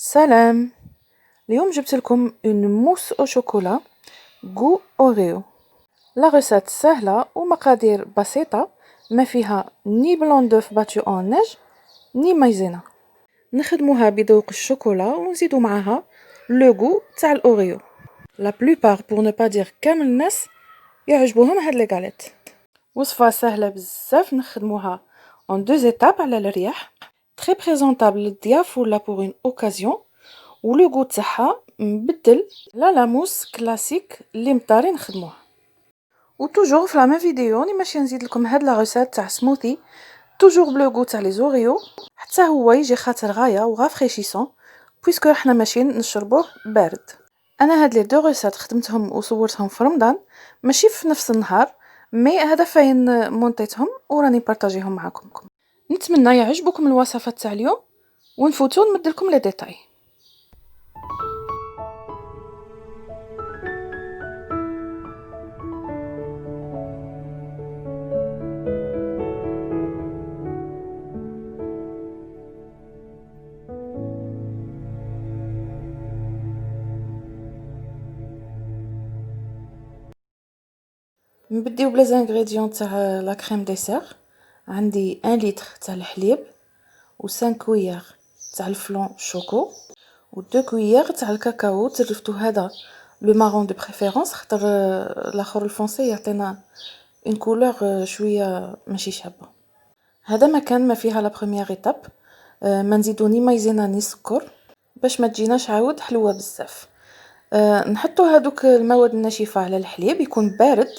سلام. اليوم جبت لكم une mousse au chocolat goût Oreo. لا recette سهلة ومقادير بسيطة، ما فيها ني بلون دوف باتو en neige ني مايزينا. نخدموها بذوق الشوكولا ونزيدو معاها لو goût تاع الأوريو. لا plupart pour ne pas dire كامل الناس يعجبوهم هاد لي غاليت. وصفة سهلة بزاف، نخدموها en 2 étapes على الرياح، très présentable للضياف ولا pour une occasion، ولو غو تاعها مبدل لا موس كلاسيك اللي مطاري نخدموها. وتوجور في لا ميم فيديو راني ماشي نزيد لكم هاد لا ريسيت تاع سموثي توجور بلو غو تاع لي زوريو، حتى هو يجي خاطر غايه وغا فريشيسون بويسكو حنا ماشي نشربوه بارد. انا هاد لي دو ريسيت خدمتهم وصورتهم في رمضان، ماشي في نفس النهار، مي هذا فين مونطيتهم وراني بارطاجيهم معكم. نتمنى يعجبكم الوصفات تاع اليوم، ونفوتو نمدلكم لي ديتاي. نبديو بلي زانغريديون تاع لا كريم ديسير. عندي 1 لتر تاع الحليب و5 كويير تاع الفلون شوكو و2 كويير تاع الكاكاو. ترفتو هذا لو مارون دو بريفيرونس خاطر الاخر الفونسي يعطينا اون كولور شويه ماشي شابه. هذا مكان ما فيها لا بروميير ايتاب. ما نزيدو ني مايزينا ني سكر باش ما تجيناش عاود حلوه بزاف. نحطو هادوك المواد الناشفه على الحليب يكون بارد،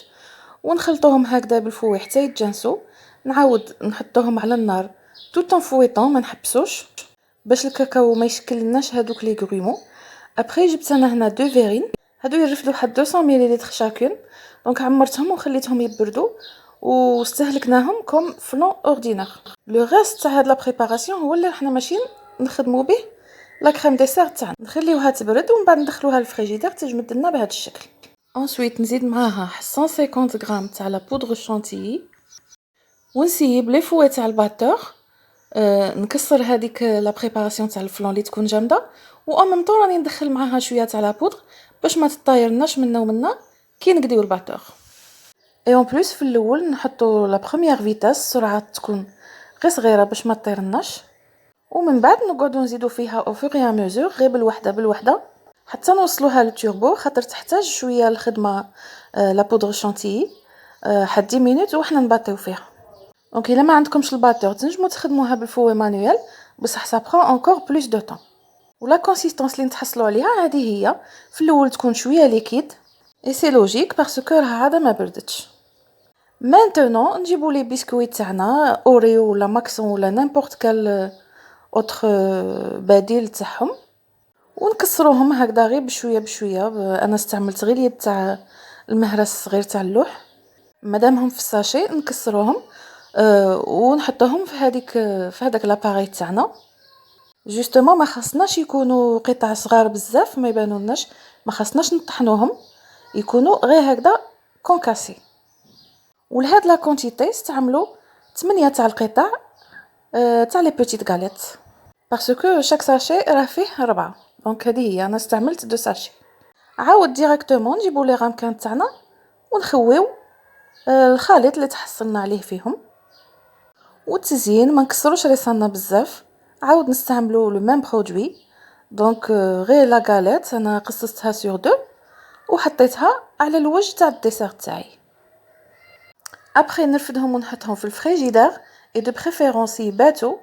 ونخلطوهم هكذا بالفوي حتى يتجانسوا. نعاود نحطوهم على النار توت ان فويطون، ما نحبسوش باش الكاكاو ما يشكل لناش هادوك لي غرومون. ابري جبت انا هنا 2 فيرين، هادو يرفدوا حد 200 مليلتر شاكل، دونك عمرتهم وخليتهم يبردوا واستهلكناهم كوم فلون اوردينير. لو ريست تاع هاد لا بريباراسيون هو اللي حنا ماشيين نخدموا به لا كريم ديسير تاعنا. نخليوها تبرد ومن بعد ندخلوها للفريجيدير تجمد لنا بهذا الشكل. ensuite نزيد معاها 150 غرام تاع لا بودر شانتيي، ونسيب لي فوي تاع الباتور. نكسر هذيك لا بريباراسيون تاع الفلون اللي تكون جامده، و ان ميم طون راني ندخل معاها شويه تاع لا بودر باش ما تطايرناش منا ومنا كي نقديو الباتور. اي اون بليس في الاول نحطو لا بروميير فيتاس، السرعه تكون غير صغيره باش ما تطيرناش، ومن بعد نقعدو نزيدو فيها او فور اي ميزور غير بالوحده حتى نوصلوها للتوربو، خاطر تحتاج شويه الخدمه لا بودر شانتيي حد 10 مينوت وحنا نباطيو فيها. دونك الا ما عندكمش الباتور تنجموا تخدموها بالفوي مانويل، بصح سا برون انكور بلوس دو طون. ولا كونسيستونس اللي نتحصلوا عليها هذه هي، في الاول تكون شويه ليكيد اي سي لوجيك باسكو راه عاده ما بردتش. مانتونون نجيبوا لي بسكويت تاعنا اوريو ولا ماكسون ولا نيمبورط كال اوتر بديل تاعهم، ونكسروهم هكذا غير بشويه. انا استعملت غير اليد تاع المهرس الصغير تاع اللوح، مادامهم في الساشي نكسروهم ونحطوهم في هذاك لاباري تاعنا. جوستومون ما خاصناش يكونوا قطع صغار بزاف ما يبانولناش، ما خاصناش نطحنوهم، يكونوا غير هكذا كونكاسي. ولهاد لا كونتيتي استعملوا 8 تاع القطع تاع لي بوتيت غاليت، باسكو شاك ساشي راه فيه 4، دونك هذه هي انا استعملت 2 ساشي. عاود ديريكتومون نجيبوا لي غامكان تاعنا ونخويو الخليط اللي تحصلنا عليه فيهم. والتزيين ما نكسروش ريصانا بزاف، عاود نستعملوا لو ميم برودوي. دونك غير لا غاليت انا قصصتها سور 2 وحطيتها على الوجه تاع الديسير تاعي. ابري نرفدهم ونحطهم في الفريجيدير اي دو بريفيرونس يباتو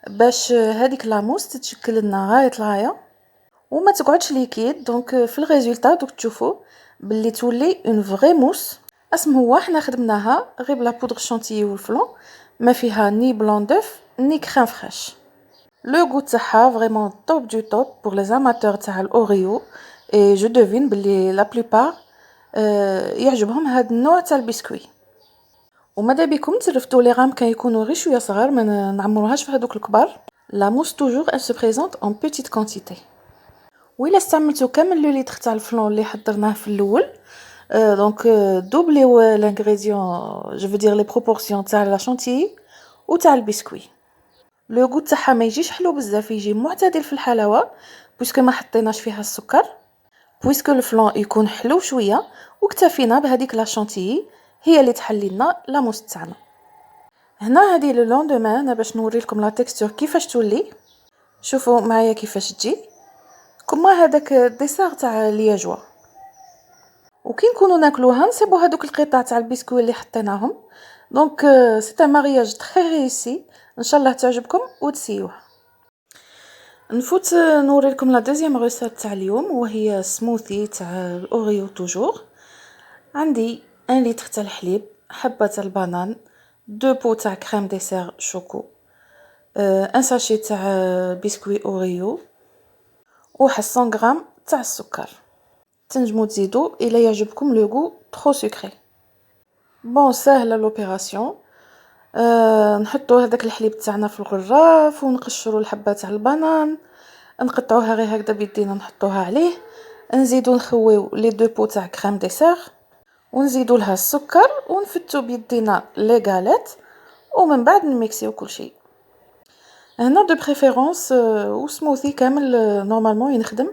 باش هذيك لاموس تتشكل لنا غايه الغايه وما تقعدش ليكيد. دونك في الريزولتا دوك تشوفوا باللي تولي اون فري موس. اسم هو حنا خدمناها غير بلا بودر شانتيي والفلون، ما فيها ني بلون دوف ني كريم فريش. لو غو تاعها فريمون توب دو توب بور لي اماتور تاع الاوريو، اي جو دوفين باللي لا بلوبار يعجبهم هاد النوع تاع البسكوي. وماذا بكم ترفتوا لي غام كان يكونوا غير شويه صغار، ما نعمروهاش في هذوك الكبار. لا موس توجور elle se présente en petite quantité. وإلا استعملتو كامل لو لتر تاع الفلون اللي حضرناه في الاول، دونك دوبليو لانغريديون جو فو دير لي بروبورسيون تاع لا شانتيي و تاع البسكوي. لو غو تاعها ما يجيش حلو بزاف، يجي معتدل في الحلاوه بويسكو ما حطيناش فيها السكر، بويسكو الفلون يكون حلو شويه، واكتفينا بهذيك لا شانتيي هي اللي تحلي لنا لا موس تاعنا. هنا هذه لو لوندومان انا باش نوري لكم لا تيكستور كيفاش تولي. شوفوا معايا كيفاش تجي كما هذاك الديسير تاع لياجوا. وكي نكونوا ناكلوها نسيبوا هذوك القطع تاع البسكويت اللي حطيناهم. دونك سي ان مارياج تري ريسي، ان شاء الله تعجبكم وتسيوه. نفوت نوري لكم لا دوزيام ريسيت تاع اليوم، وهي سموثي تاع الاوريو توجور. عندي 1 لتر تاع الحليب، حبه تاع البنان، 2 بو تاع كريم ديسير شوكو، ان ساشي تاع بسكويت اوريو، و 100 غرام تاع السكر. تنجمو تزيدو الى يعجبكم لو غو ترو سكري. بون ساهله لوبيراسيون. نحطو هذاك الحليب تاعنا في الغراف ونقشروا الحبه تاع البنان، نقطعوها غير هكذا بيدينا نحطوها عليه، نزيدو نخويو لي دو بو تاع كريم ديسير ونزيدو لها السكر ونفتو بيدينا لي غاليت، ومن بعد نميكسيو كل شيء. هنا دو بريفيرونس وسموثي كامل نورمالمون ينخدم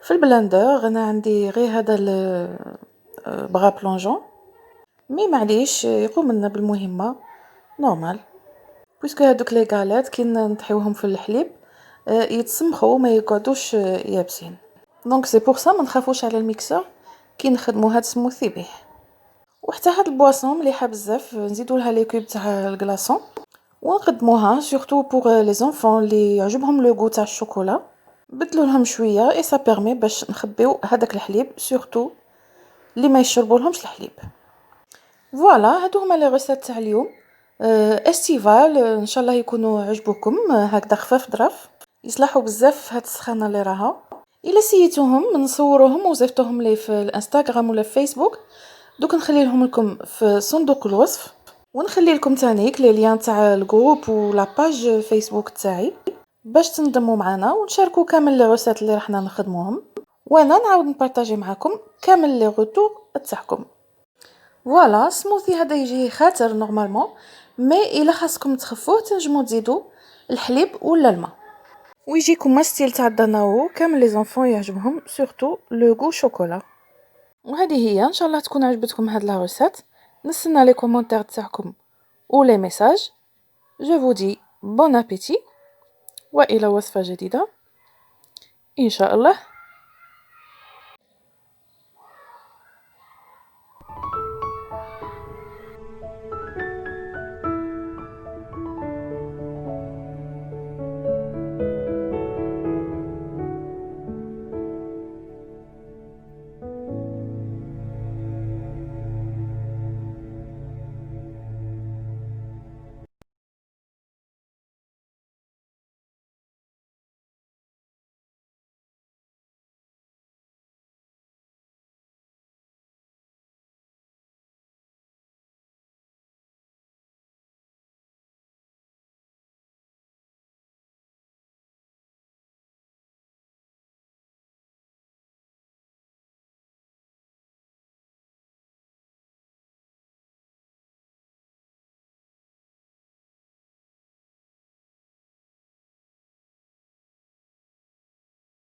في البلندر. انا عندي غير هذا بغا بلونجون، مي معليش يقوم لنا بالمهمه نورمال، بويسكو هذوك لي غاليت كي نطحيوهم في الحليب يتسمخوا ما يقعدوش يابسين. دونك سي بور سا ما نخافوش على الميكسور كي نخدموا هاد سموثي به. وحتى هاد البواسون مليحه بزاف، نزيدو لها لي كوب تاع الكلاصون ونقدموها سورتو بور لي زونفون اللي يعجبهم لو غو تاع الشوكولا. بدلوا لهم شويه اي سا بيرمي باش نخبيو هذاك الحليب سورتو اللي ما يشربوا لهمش الحليب. فوالا هادو هما لي ريسيت تاع اليوم استيفال، ان شاء الله يكونوا عجبوكم. هكذا خفاف ظرف يصلحوا بزاف هاد السخانه اللي راها. الا سيتوهم نصوروهم وزفتوهم لي في الانستغرام ولا في فيسبوك، دوك نخلي لكم في صندوق الوصف، ونخلي لكم تانيك لي ليان تاع الجروب ولا باج فيسبوك تاعي باش تنضموا معنا ونشاركوا كامل لي ريسيت اللي راحنا نخدموهم، وانا نعاود نبارطاجي معكم كامل لي روتور تاعكم. فوالا سموثي هذا يجي خاطر نورمالمون، مي الا خاصكم تخفوه تنجموا تزيدوا الحليب ولا الماء، ويجيكم ما ستيل تاع الدناو كامل لي زونفون يعجبهم سورتو لو غو شوكولا. وهذه هي ان شاء الله تكون عجبتكم هاد لا ريسيت. نستنى لي كومونتير تاعكم و لي ميساج. جو فو دي بون ابيتي والى وصفه جديده ان شاء الله.